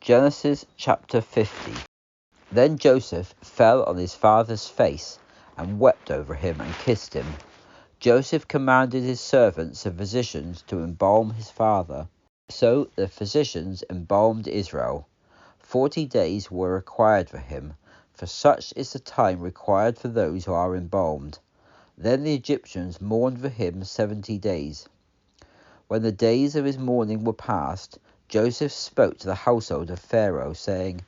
Genesis chapter 50. Then Joseph fell on his father's face and wept over him and kissed him. Joseph commanded his servants and physicians to embalm his father. So the physicians embalmed Israel. 40 days were required for him, for such is the time required for those who are embalmed. Then the Egyptians mourned for him 70 days. When the days of his mourning were past, Joseph spoke to the household of Pharaoh, saying,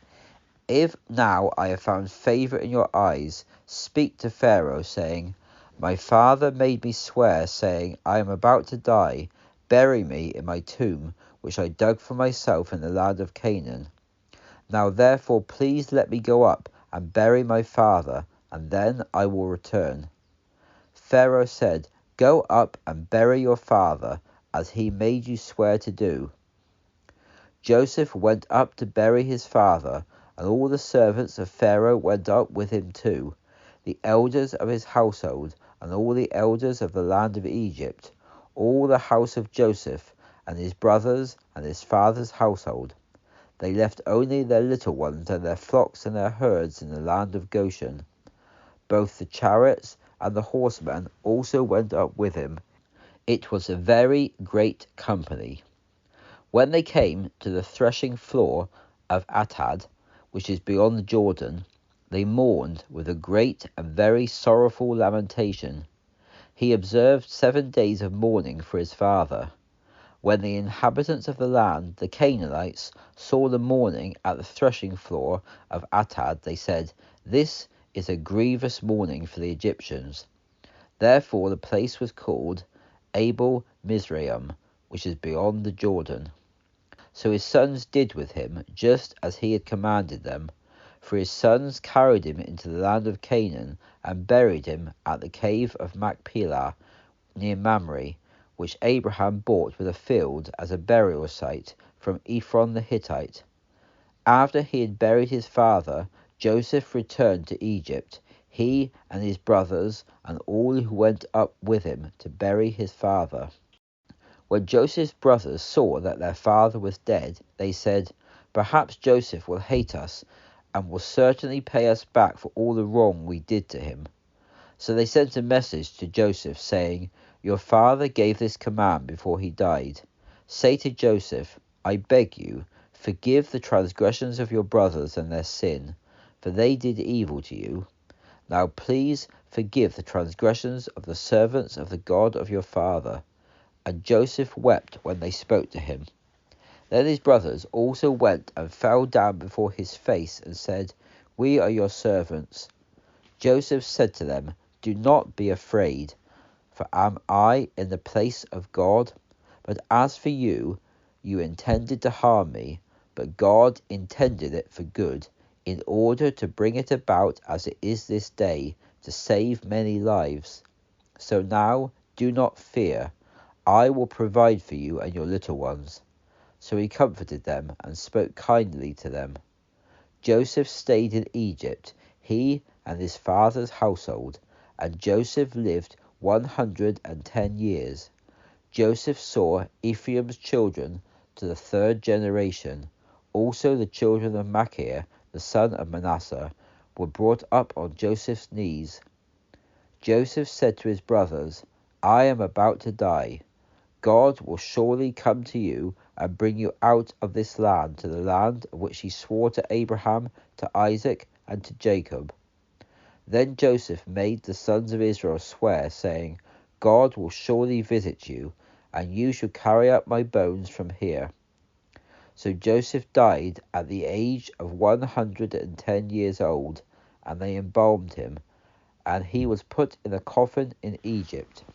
If now I have found favor in your eyes, speak to Pharaoh, saying, My father made me swear, saying, I am about to die. Bury me in my tomb, which I dug for myself in the land of Canaan. Now therefore please let me go up and bury my father, and then I will return. Pharaoh said, Go up and bury your father, as he made you swear to do. Joseph went up to bury his father, and all the servants of Pharaoh went up with him too, the elders of his household, and all the elders of the land of Egypt, all the house of Joseph, and his brothers, and his father's household. They left only their little ones and their flocks and their herds in the land of Goshen. Both the chariots and the horsemen also went up with him. It was a very great company. When they came to the threshing floor of Atad, which is beyond the Jordan, they mourned with a great and very sorrowful lamentation. He observed 7 days of mourning for his father. When the inhabitants of the land, the Canaanites, saw the mourning at the threshing floor of Atad, they said, This is a grievous mourning for the Egyptians. Therefore the place was called Abel Mizraim, which is beyond the Jordan. So his sons did with him just as he had commanded them, for his sons carried him into the land of Canaan and buried him at the cave of Machpelah near Mamre, which Abraham bought with a field as a burial site from Ephron the Hittite. After he had buried his father, Joseph returned to Egypt, he and his brothers and all who went up with him to bury his father. When Joseph's brothers saw that their father was dead, they said, Perhaps Joseph will hate us and will certainly pay us back for all the wrong we did to him. So they sent a message to Joseph, saying, Your father gave this command before he died. Say to Joseph, I beg you, forgive the transgressions of your brothers and their sin, for they did evil to you. Now please forgive the transgressions of the servants of the God of your father. And Joseph wept when they spoke to him. Then his brothers also went and fell down before his face and said, We are your servants. Joseph said to them, Do not be afraid, for am I in the place of God? But as for you, you intended to harm me, but God intended it for good, in order to bring it about as it is this day, to save many lives. So now do not fear. I will provide for you and your little ones. So he comforted them and spoke kindly to them. Joseph stayed in Egypt, he and his father's household, and Joseph lived 110 years. Joseph saw Ephraim's children to the 3rd generation. Also the children of Machir, the son of Manasseh, were brought up on Joseph's knees. Joseph said to his brothers, I am about to die. God will surely come to you and bring you out of this land to the land of which he swore to Abraham, to Isaac, and to Jacob. Then Joseph made the sons of Israel swear, saying, God will surely visit you, and you shall carry up my bones from here. So Joseph died at the age of 110 years old, and they embalmed him, and he was put in a coffin in Egypt.